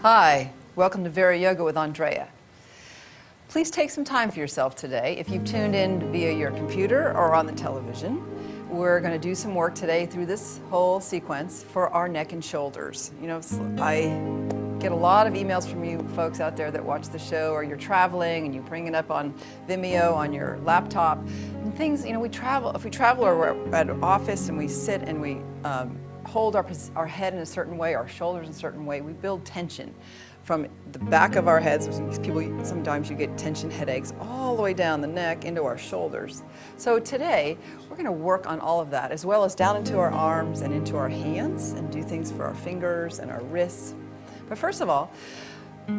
Hi, welcome to VariYoga with Andrea. Please take some time for yourself today. If you've tuned in via your computer or on the television, we're going to do some work today through this whole sequence for our neck and shoulders. You know, I get a lot of emails from you folks out there that watch the show, or you're traveling and you bring it up on Vimeo on your laptop and things. You know, if we travel or we're at an office and we sit and we hold our head in a certain way, our shoulders in a certain way, we build tension from the back of our heads. Sometimes you get tension headaches all the way down the neck into our shoulders. So today we're going to work on all of that, as well as down into our arms and into our hands, and do things for our fingers and our wrists. But first of all,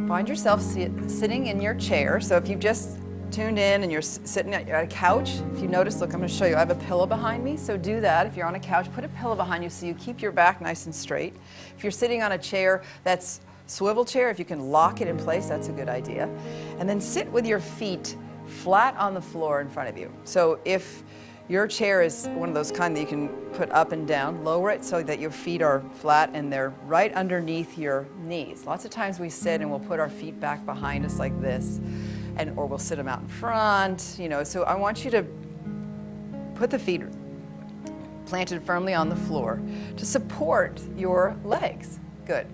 find yourself sitting in your chair. So if you've just tuned in and you're sitting at a couch, if you notice, look, I'm going to show you, I have a pillow behind me, so do that. If you're on a couch, put a pillow behind you so you keep your back nice and straight. If you're sitting on a chair that's swivel chair, if you can lock it in place, that's a good idea. And then sit with your feet flat on the floor in front of you. So if your chair is one of those kind that you can put up and down, lower it so that your feet are flat and they're right underneath your knees. Lots of times we sit and we'll put our feet back behind us like this, or we'll sit them out in front, you know. So I want you to put the feet planted firmly on the floor to support your legs. Good.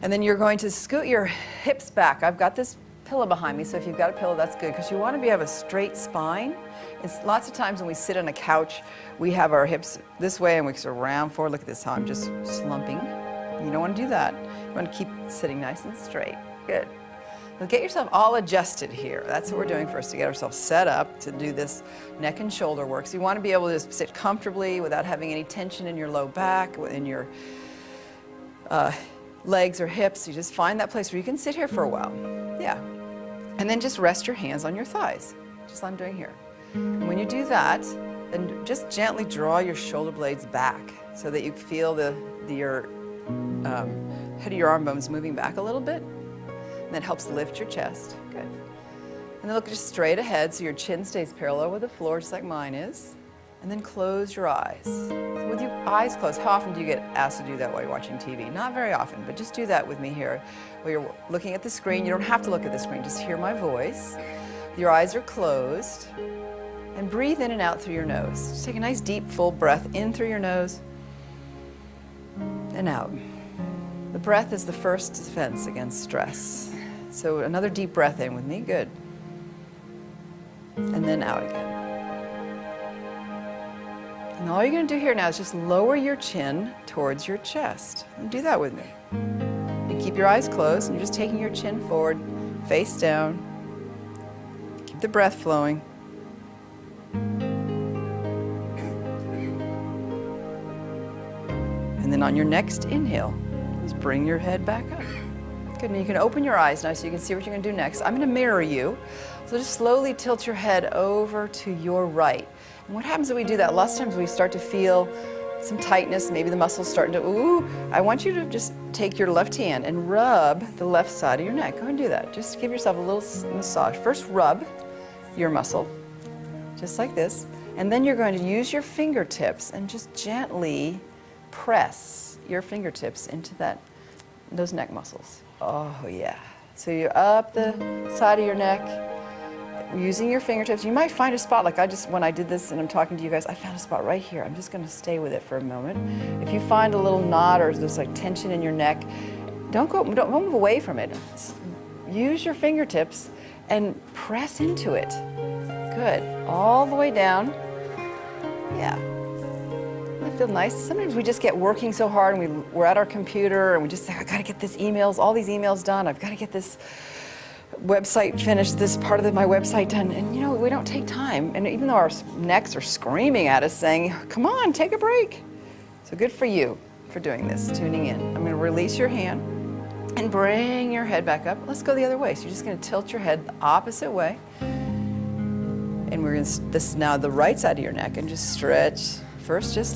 And then you're going to scoot your hips back. I've got this pillow behind me, so if you've got a pillow, that's good, because you want to have a straight spine. It's lots of times when we sit on a couch, we have our hips this way and we sort of round forward. Look at this, how I'm just slumping. You don't want to do that. You want to keep sitting nice and straight. Good. Now get yourself all adjusted here. That's what we're doing first, to get ourselves set up to do this neck and shoulder work. So you want to be able to just sit comfortably without having any tension in your low back, in your legs or hips. You just find that place where you can sit here for a while. Yeah. And then just rest your hands on your thighs, just like I'm doing here. And when you do that, then just gently draw your shoulder blades back so that you feel your head of your arm bones moving back a little bit. And that helps lift your chest. Good. And then look just straight ahead so your chin stays parallel with the floor, just like mine is. And then close your eyes. So with your eyes closed, how often do you get asked to do that while you're watching TV? Not very often, but just do that with me here. While you're looking at the screen, you don't have to look at the screen, just hear my voice. Your eyes are closed. And breathe in and out through your nose. Just take a nice deep full breath in through your nose and out. The breath is the first defense against stress. So another deep breath in with me, good. And then out again. And all you're going to do here now is just lower your chin towards your chest. And do that with me. You keep your eyes closed and you're just taking your chin forward, face down. Keep the breath flowing. And then on your next inhale, just bring your head back up. Good, and you can open your eyes now so you can see what you're going to do next. I'm going to mirror you. So just slowly tilt your head over to your right. And what happens when we do that? Lots of times we start to feel some tightness, maybe the muscles starting to, ooh. I want you to just take your left hand and rub the left side of your neck. Go ahead and do that. Just give yourself a little massage. First, rub your muscle, just like this. And then you're going to use your fingertips and just gently press your fingertips into those neck muscles. Oh, yeah. So you're up the side of your neck, using your fingertips. You might find a spot, like when I did this and I'm talking to you guys, I found a spot right here. I'm just going to stay with it for a moment. If you find a little knot or there's like tension in your neck, don't move away from it. Use your fingertips and press into it. Good. All the way down. Yeah. That feels nice. Sometimes we just get working so hard and we're at our computer and we just say, I got to get all these emails done. I've got to get this website finished, this part of my website done. And you know, we don't take time. And even though our necks are screaming at us saying, come on, take a break. So good for you for doing this, tuning in. I'm going to release your hand and bring your head back up. Let's go the other way. So you're just going to tilt your head the opposite way. And this is now the right side of your neck, and just stretch. First, just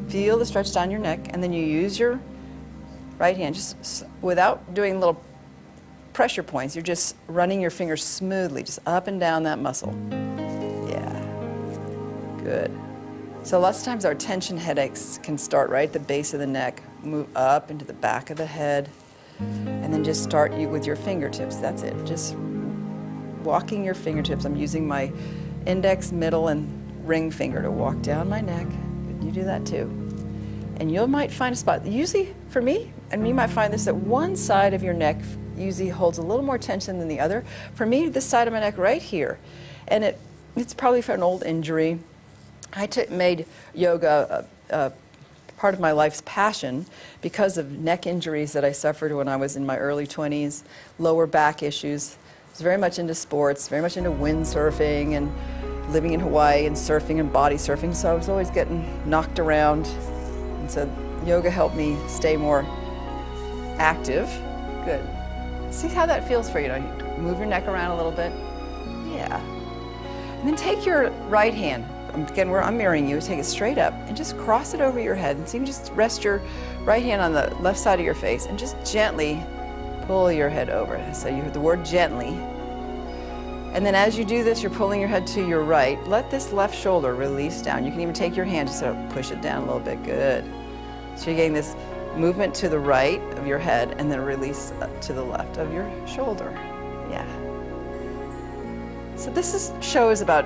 feel the stretch down your neck, and then you use your right hand, just without doing little pressure points, you're just running your fingers smoothly, just up and down that muscle. Yeah, good. So lots of times our tension headaches can start right at the base of the neck, move up into the back of the head, And then just start with your fingertips. That's it. Just walking your fingertips. I'm using my index, middle, and ring finger to walk down my neck. You do that too. And you might find a spot. Usually, for me, and you might find this, that one side of your neck usually holds a little more tension than the other. For me, this side of my neck right here. And it's probably from an old injury. I made yoga a part of my life's passion because of neck injuries that I suffered when I was in my early 20s, lower back issues. I was very much into sports, very much into windsurfing and living in Hawaii and surfing and body surfing, so I was always getting knocked around. And so yoga helped me stay more active. Good. See how that feels for you. You move your neck around a little bit. Yeah. And then take your right hand, again where I'm mirroring you, take it straight up and just cross it over your head. And so you can just rest your right hand on the left side of your face and just gently pull your head over. So you heard the word gently. And then as you do this, you're pulling your head to your right. Let this left shoulder release down. You can even take your hand to sort of push it down a little bit. Good. So you're getting this movement to the right of your head and then release to the left of your shoulder. Yeah. So this show is about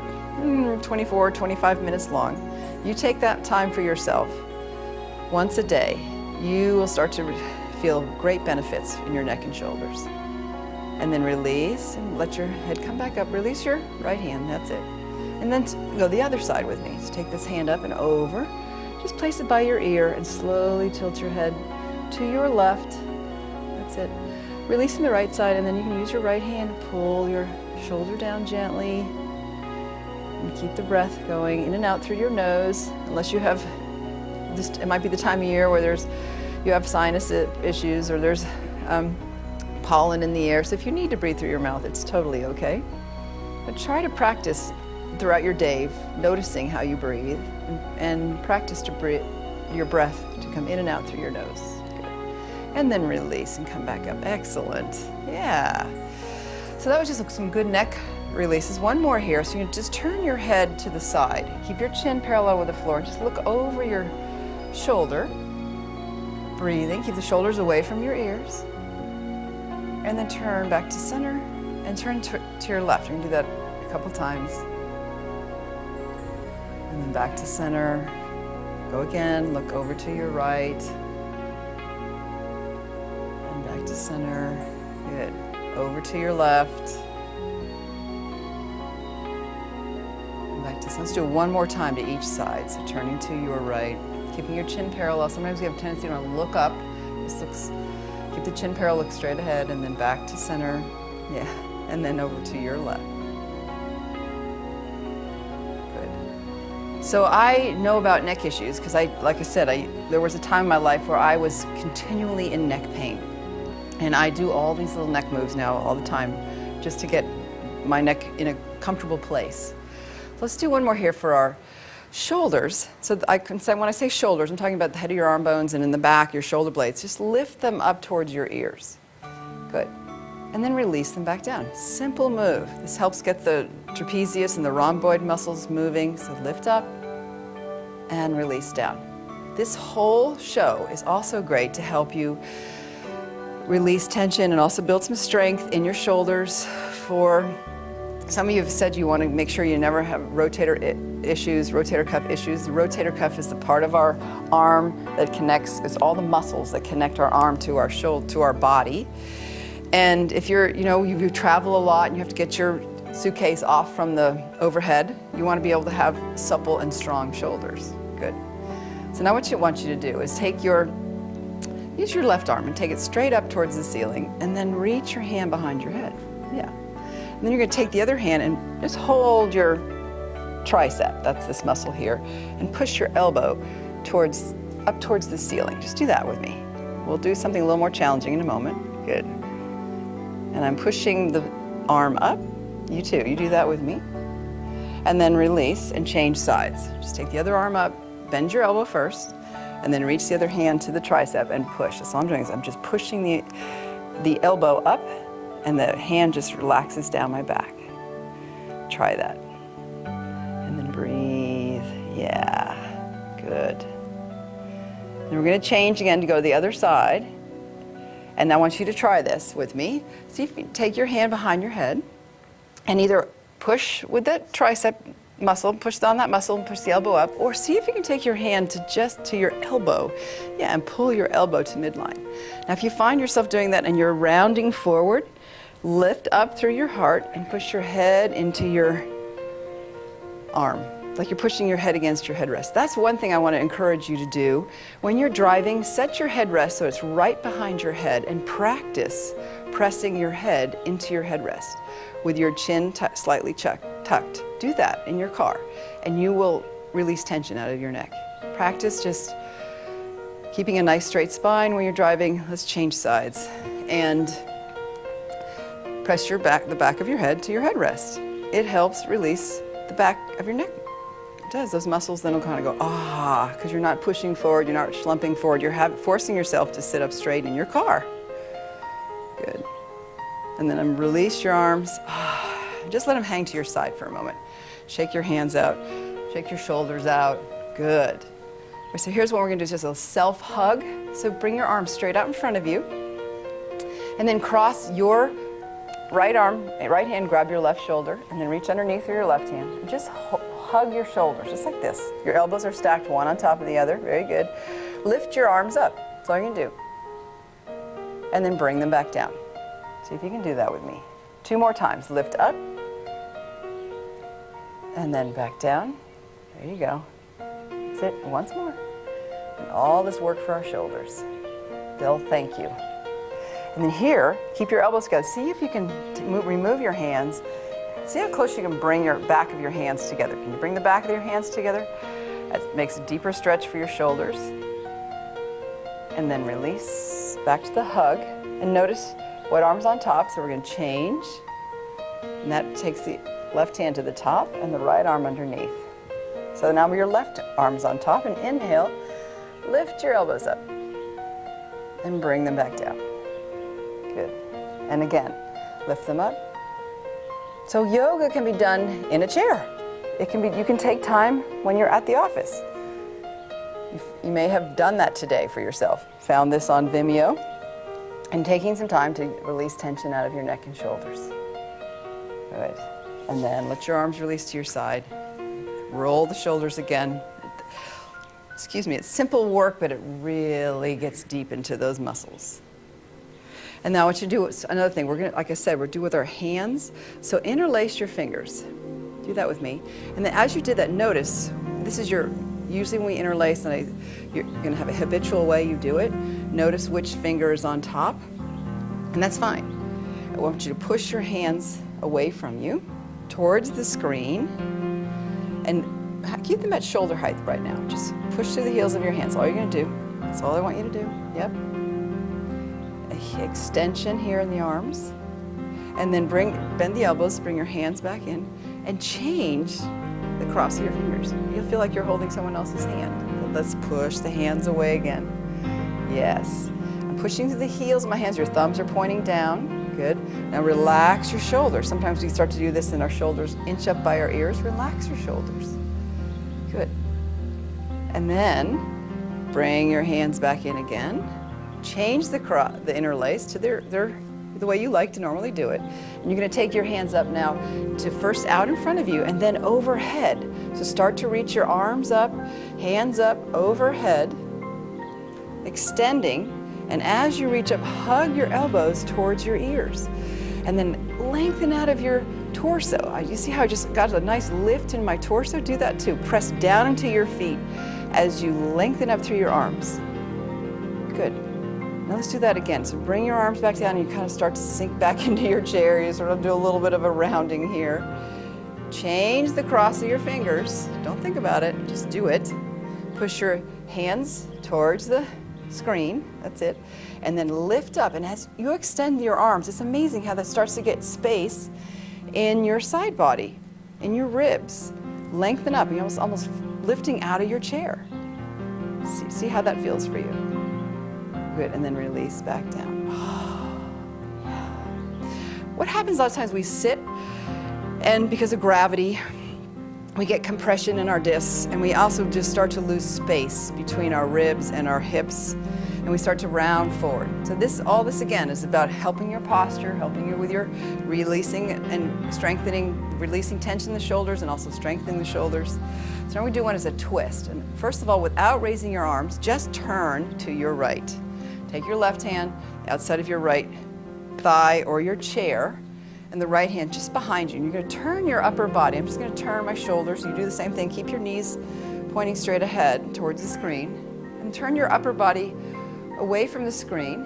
24, 25 minutes long. You take that time for yourself once a day. You will start to feel great benefits in your neck and shoulders. And then release and let your head come back up. Release your right hand, that's it. And then go the other side with me. So take this hand up and over. Just place it by your ear and slowly tilt your head to your left. That's it. Releasing the right side, and then you can use your right hand to pull your shoulder down gently. And keep the breath going in and out through your nose, unless you have, it might be the time of year where you have sinus issues or there's pollen in the air. So if you need to breathe through your mouth, it's totally okay. But try to practice throughout your day, noticing how you breathe, and practice to breathe your breath to come in and out through your nose. Good. And then release and come back up. Excellent. Yeah. So that was just some good neck releases. One more here. So you just turn your head to the side. Keep your chin parallel with the floor. Just look over your shoulder. Breathing. Keep the shoulders away from your ears. And then turn back to center and turn to your left. You can do that a couple times. And then back to center. Go again, look over to your right. And back to center. Good. Over to your left. And back to center. Let's do it one more time to each side. So turning to your right. Keeping your chin parallel. Sometimes we have a tendency to look up. Keep the chin parallel, look straight ahead, and then back to center. Yeah, and then over to your left. Good. So I know about neck issues because like I said, there was a time in my life where I was continually in neck pain. And I do all these little neck moves now all the time just to get my neck in a comfortable place. Let's do one more here for our shoulders. So I can say, when I say shoulders, I'm talking about the head of your arm bones and in the back, your shoulder blades. Just lift them up towards your ears. Good. And then release them back down. Simple move. This helps get the trapezius and the rhomboid muscles moving. So lift up and release down. This whole show is also great to help you release tension and also build some strength in your shoulders. For some of you have said you want to make sure you never have rotator cuff issues. The rotator cuff is the part of our arm that connects, it's all the muscles that connect our arm to our shoulder, to our body. And if you travel a lot and you have to get your suitcase off from the overhead, you want to be able to have supple and strong shoulders. Good. So now what I want you to do is use your left arm and take it straight up towards the ceiling and then reach your hand behind your head. Yeah. And then you're going to take the other hand and just hold your tricep, that's this muscle here, and push your elbow up towards the ceiling. Just do that with me. We'll do something a little more challenging in a moment. Good. And I'm pushing the arm up. You too, you do that with me. And then release and change sides. Just take the other arm up, bend your elbow first, and then reach the other hand to the tricep and push. That's all I'm doing is I'm just pushing the elbow up, and the hand just relaxes down my back. Try that. And then breathe. Yeah, good. Then we're going to change again to go to the other side. And I want you to try this with me. See if you can take your hand behind your head and either push with that tricep muscle, push on that muscle and push the elbow up, or see if you can take your hand to just to your elbow. Yeah, and pull your elbow to midline. Now if you find yourself doing that and you're rounding forward, lift up through your heart and push your head into your arm, like you're pushing your head against your headrest. That's one thing I want to encourage you to do. When you're driving, set your headrest so it's right behind your head and practice pressing your head into your headrest with your chin slightly tucked. Do that in your car and you will release tension out of your neck. Practice just keeping a nice straight spine when you're driving. Let's change sides. And press the back of your head to your headrest. It helps release the back of your neck. It does. Those muscles then will kind of go, because you're not pushing forward, you're not slumping forward, you're forcing yourself to sit up straight in your car. Good. And then release your arms. Just let them hang to your side for a moment. Shake your hands out. Shake your shoulders out. Good. So here's what we're going to do, just a self-hug. So bring your arms straight out in front of you. And then cross your right hand, grab your left shoulder, and then reach underneath with your left hand. And just hug your shoulders, just like this. Your elbows are stacked one on top of the other. Very good. Lift your arms up. That's all you're going to do. And then bring them back down. See if you can do that with me. 2 more times. Lift up. And then back down. There you go. That's it. Once more. And all this work for our shoulders. They'll thank you. And then here, keep your elbows together. See if you can remove your hands. See how close you can bring your back of your hands together. Can you bring the back of your hands together? That makes a deeper stretch for your shoulders. And then release back to the hug. And notice what arm's on top. So we're going to change. And that takes the left hand to the top and the right arm underneath. So now your left arm's on top. And inhale, lift your elbows up. And bring them back down. Good. And again, lift them up. So yoga can be done in a chair. You can take time when you're at the office. You may have done that today for yourself. Found this on Vimeo. And taking some time to release tension out of your neck and shoulders. Good. And then let your arms release to your side. Roll the shoulders again. Excuse me, it's simple work, but it really gets deep into those muscles. And now what you do is another thing. We're going to, like I said, we're do with our hands. So interlace your fingers. Do that with me. And then as you did that, notice, this is usually when we interlace, and you're going to have a habitual way you do it. Notice which finger is on top, and that's fine. I want you to push your hands away from you, towards the screen, and keep them at shoulder height right now. Just push through the heels of your hands. All you're going to do. That's all I want you to do. Yep. Extension here in the arms, and then bend the elbows, bring your hands back in, and change the cross of your fingers. You'll feel like you're holding someone else's hand. Let's push the hands away again. Yes. I'm pushing through the heels of my hands. Your thumbs are pointing down. Good. Now relax your shoulders. Sometimes we start to do this and our shoulders inch up by our ears. Relax your shoulders. Good. And then bring your hands back in again. Change the interlace to the way you like to normally do it. And you're going to take your hands up now to first out in front of you and then overhead. So start to reach your arms up, hands up, overhead, extending. And as you reach up, hug your elbows towards your ears. And then lengthen out of your torso. You see how I just got a nice lift in my torso? Do that too. Press down into your feet as you lengthen up through your arms. Good. Now let's do that again. So bring your arms back down and you kind of start to sink back into your chair. You sort of do a little bit of a rounding here. Change the cross of your fingers. Don't think about it, just do it. Push your hands towards the screen, that's it. And then lift up, and as you extend your arms, it's amazing how that starts to get space in your side body, in your ribs. Lengthen up, you're almost lifting out of your chair. See how that feels for you. Good, and then release back down. What happens a lot of times we sit, and because of gravity, we get compression in our discs, and we also just start to lose space between our ribs and our hips. and we start to round forward. So all this again is about helping your posture, helping you with your releasing and strengthening, releasing tension in the shoulders and also strengthening the shoulders. So now we do one as a twist. And first of all, without raising your arms, just turn to your right. Take your left hand outside of your right thigh or your chair, and the right hand just behind you. And you're going to turn your upper body. I'm just going to turn my shoulders. You do the same thing. Keep your knees pointing straight ahead towards the screen. And turn your upper body away from the screen.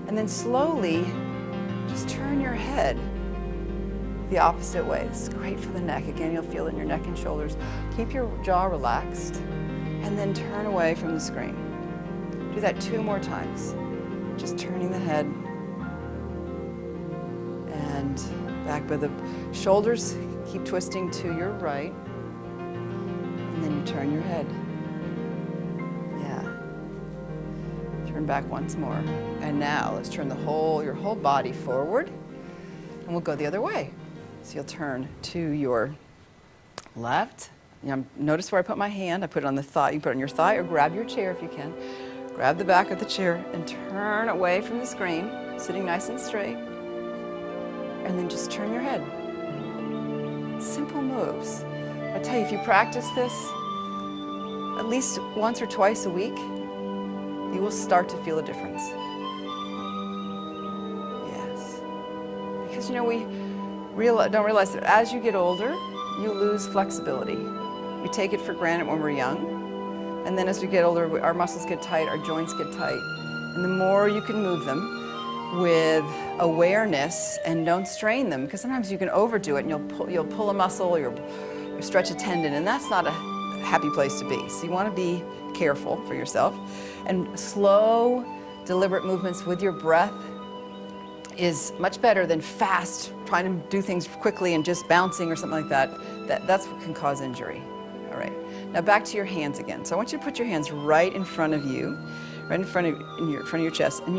And then slowly just turn your head the opposite way. This is great for the neck. Again, you'll feel it in your neck and shoulders. Keep your jaw relaxed. And then turn away from the screen. Do that 2 more times. Just turning the head. And back by the shoulders, keep twisting to your right. And then you turn your head. Yeah. Turn back once more. And now let's turn your whole body forward. And we'll go the other way. So you'll turn to your left. Notice where I put my hand. I put it on the thigh. You can put it on your thigh or grab your chair if you can. Grab the back of the chair and turn away from the screen, sitting nice and straight. And then just turn your head. Simple moves. I tell you, if you practice this at least once or twice a week, you will start to feel a difference. Yes. Because we don't realize that as you get older, you lose flexibility. We take it for granted when we're young. And then as we get older, our muscles get tight, our joints get tight. And the more you can move them with awareness and don't strain them, because sometimes you can overdo it and you'll pull a muscle or you'll stretch a tendon, and that's not a happy place to be. So you want to be careful for yourself. And slow, deliberate movements with your breath is much better than fast, trying to do things quickly and just bouncing or something like that. That's what can cause injury. All right. Now back to your hands again. So I want you to put your hands right in front of you, right in front of your chest. And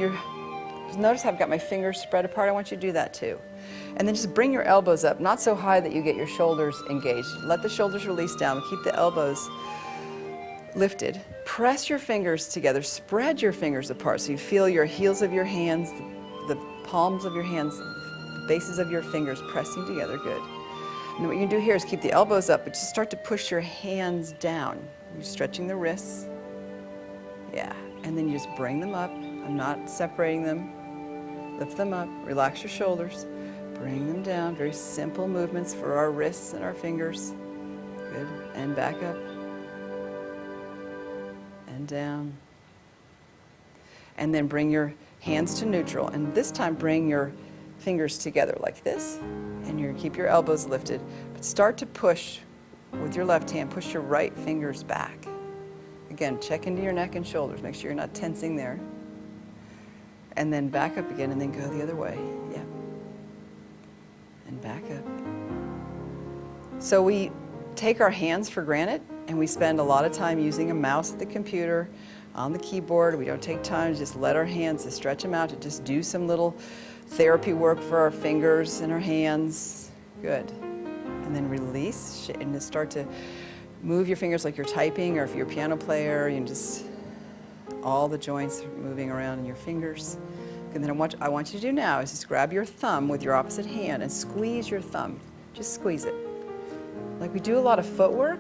notice I've got my fingers spread apart. I want you to do that too. And then just bring your elbows up, not so high that you get your shoulders engaged. Let the shoulders release down. Keep the elbows lifted. Press your fingers together. Spread your fingers apart so you feel your heels of your hands, the palms of your hands, the bases of your fingers pressing together. Good. And what you can do here is keep the elbows up, but just start to push your hands down. You're stretching the wrists. Yeah. And then you just bring them up. I'm not separating them. Lift them up. Relax your shoulders. Bring them down. Very simple movements for our wrists and our fingers. Good. And back up. And down. And then bring your hands to neutral. And this time bring your fingers together like this. And you're going to keep your elbows lifted. But start to push with your left hand. Push your right fingers back. Again, check into your neck and shoulders. Make sure you're not tensing there. And then back up again and then go the other way. Yeah. And back up. So we take our hands for granted and we spend a lot of time using a mouse at the computer, on the keyboard. We don't take time to just let our hands, to stretch them out, to just do some little therapy work for our fingers and our hands. Good. And then release and just start to move your fingers like you're typing, or if you're a piano player, you can just all the joints moving around in your fingers. And then what I want you to do now is just grab your thumb with your opposite hand and squeeze your thumb. Just squeeze it. Like we do a lot of footwork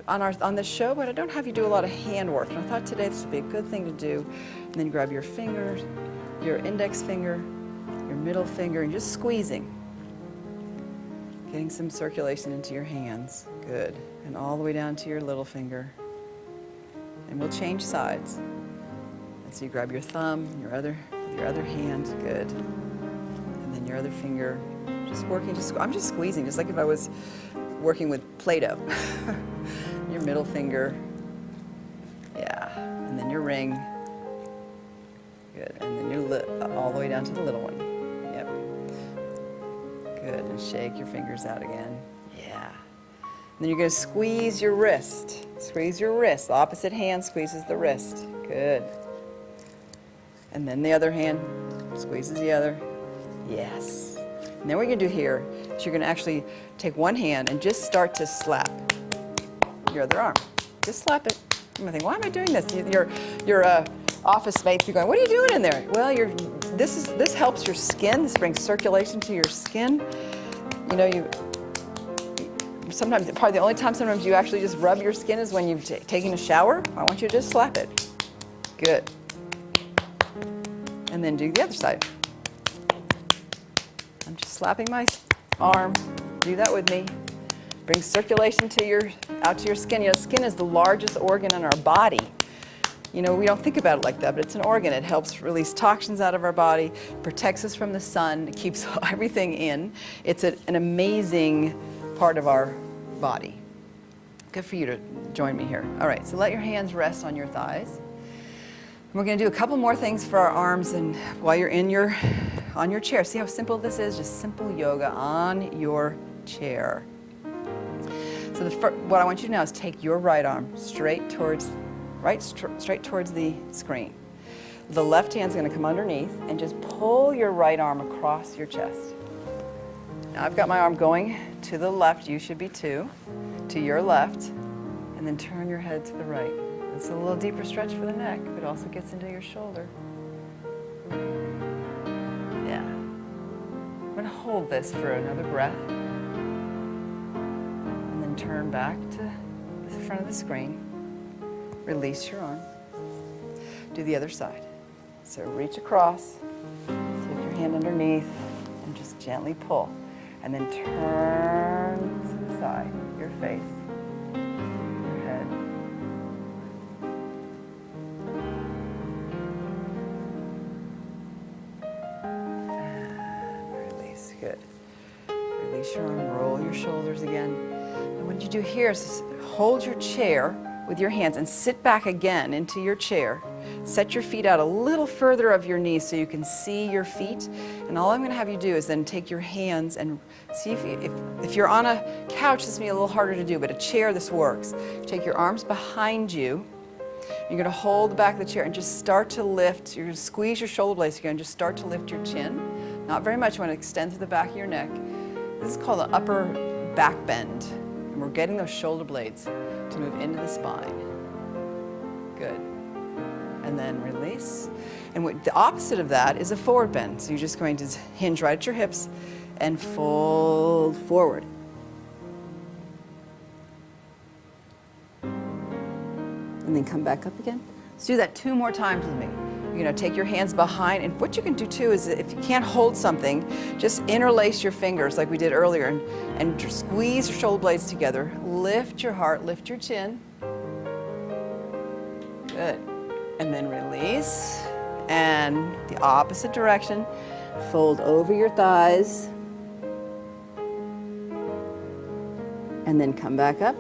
on this show, but I don't have you do a lot of hand work. And I thought today this would be a good thing to do. And then grab your fingers, your index finger, your middle finger, and just squeezing. Getting some circulation into your hands. Good. And all the way down to your little finger. And we'll change sides. And so you grab your thumb, your other hand. Good. And then your other finger. Just working, I'm just squeezing, just like if I was working with Play-Doh. Your middle finger. Yeah. And then your ring. Good. And then your all the way down to the little one. Yep. Good. And shake your fingers out again. Yeah. And then you're going to squeeze your wrist. Squeeze your wrist. The opposite hand squeezes the wrist. Good. And then the other hand squeezes the other. Yes. And then what you're going to do here is you're going to actually take one hand and just start to slap your other arm. Just slap it. You might think, why am I doing this? office mates be going, what are you doing in there? Well, this helps your skin. This brings circulation to your skin. You know, sometimes, probably the only time sometimes you actually just rub your skin is when you've taken a shower. I want you to just slap it. Good. And then do the other side. I'm just slapping my arm. Do that with me. Bring circulation out to your skin. You know, skin is the largest organ in our body. You know, we don't think about it like that, but it's an organ. It helps release toxins out of our body, protects us from the sun, it keeps everything in. It's an amazing part of our body. Good for you to join me here. All right, so let your hands rest on your thighs. We're going to do a couple more things for our arms, and while you're on your chair, see how simple this is? Just simple yoga on your chair. So what I want you to now is take your right arm straight towards the screen. The left hand's going to come underneath and just pull your right arm across your chest. Now I've got my arm going to the left. You should be too. To your left, and then turn your head to the right. It's a little deeper stretch for the neck, but also gets into your shoulder. Yeah. I'm going to hold this for another breath. And then turn back to the front of the screen. Release your arm. Do the other side. So reach across, take your hand underneath, and just gently pull. And then turn to the side, your face, your head. Release, good. Release your arm, roll your shoulders again. And what you do here is just hold your chair with your hands and sit back again into your chair. Set your feet out a little further of your knees so you can see your feet. And all I'm going to have you do is then take your hands and see if you're on a couch, this may be a little harder to do, but a chair, this works. Take your arms behind you. You're going to hold the back of the chair and just start to lift. You're going to squeeze your shoulder blades again. Just start to lift your chin. Not very much. You want to extend through the back of your neck. This is called an upper back bend. And we're getting those shoulder blades to move into the spine. Good. And then release. And the opposite of that is a forward bend. So you're just going to hinge right at your hips and fold forward. And then come back up again. Let's do that 2 more times with me. You're going to take your hands behind, and what you can do too is if you can't hold something, just interlace your fingers like we did earlier and just squeeze your shoulder blades together. Lift your heart, lift your chin. Good. And then release. And the opposite direction. Fold over your thighs. And then come back up.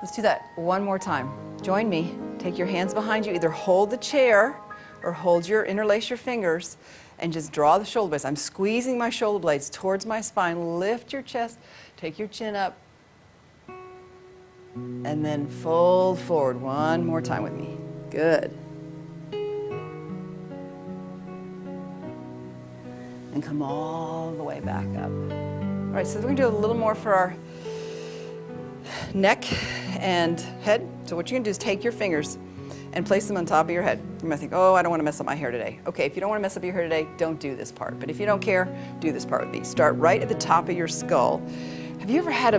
Let's do that 1 more time. Join me. Take your hands behind you. Either hold the chair or interlace your fingers and just draw the shoulder blades. I'm squeezing my shoulder blades towards my spine. Lift your chest. Take your chin up. And then fold forward 1 more time with me. Good. And come all the way back up. All right, so we're going to do a little more for our neck and head. So what you're going to do is take your fingers and place them on top of your head. You might think, oh, I don't want to mess up my hair today. Okay, if you don't want to mess up your hair today, don't do this part. But if you don't care, do this part with me. Start right at the top of your skull. Have you ever had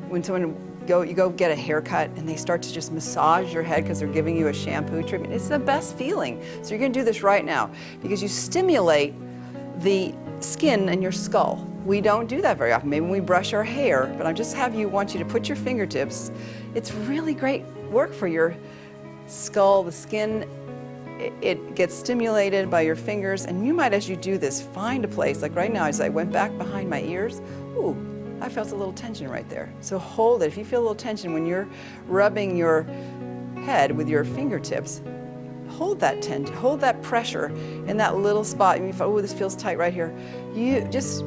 when someone you go get a haircut and they start to just massage your head because they're giving you a shampoo treatment? It's the best feeling. So you're going to do this right now because you stimulate the skin in your skull. We don't do that very often. Maybe when we brush our hair, but I just want you to put your fingertips. It's really great work for your skull, the skin. It gets stimulated by your fingers, and you might, as you do this, find a place. Like right now, as I went back behind my ears, ooh, I felt a little tension right there. So hold it. If you feel a little tension when you're rubbing your head with your fingertips, hold that tension, hold that pressure in that little spot. You feel, oh, this feels tight right here. You just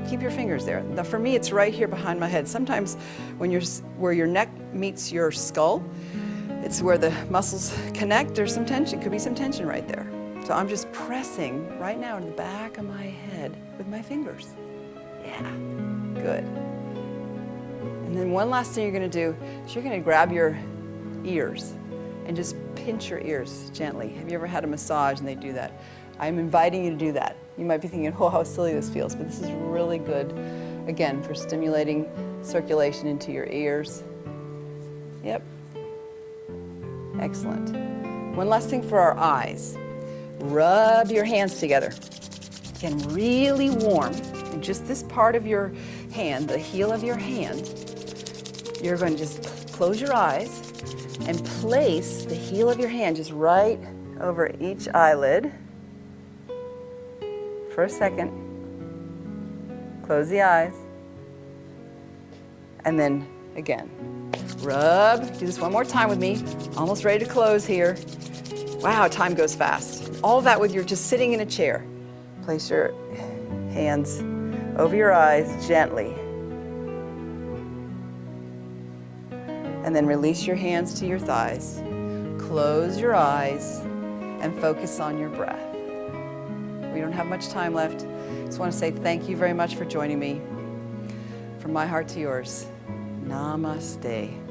keep your fingers there. Now, for me, it's right here behind my head. Sometimes where your neck meets your skull, it's where the muscles connect. There's some tension. Could be some tension right there. So I'm just pressing right now in the back of my head with my fingers. Yeah, good. And then one last thing you're going to do is you're going to grab your ears and just pinch your ears gently. Have you ever had a massage and they do that? I'm inviting you to do that. You might be thinking, oh, how silly this feels, but this is really good, again, for stimulating circulation into your ears. Yep. Excellent. One last thing for our eyes. Rub your hands together. Again, really warm. And just this part of your hand, the heel of your hand, you're going to just close your eyes and place the heel of your hand just right over each eyelid for a second. Close the eyes. And then again, rub. Do this one more time with me. Almost ready to close here. Wow, time goes fast. All of that with you're just sitting in a chair. Place your hands over your eyes gently. And then release your hands to your thighs. Close your eyes and focus on your breath. We don't have much time left. Just want to say thank you very much for joining me. From my heart to yours, namaste.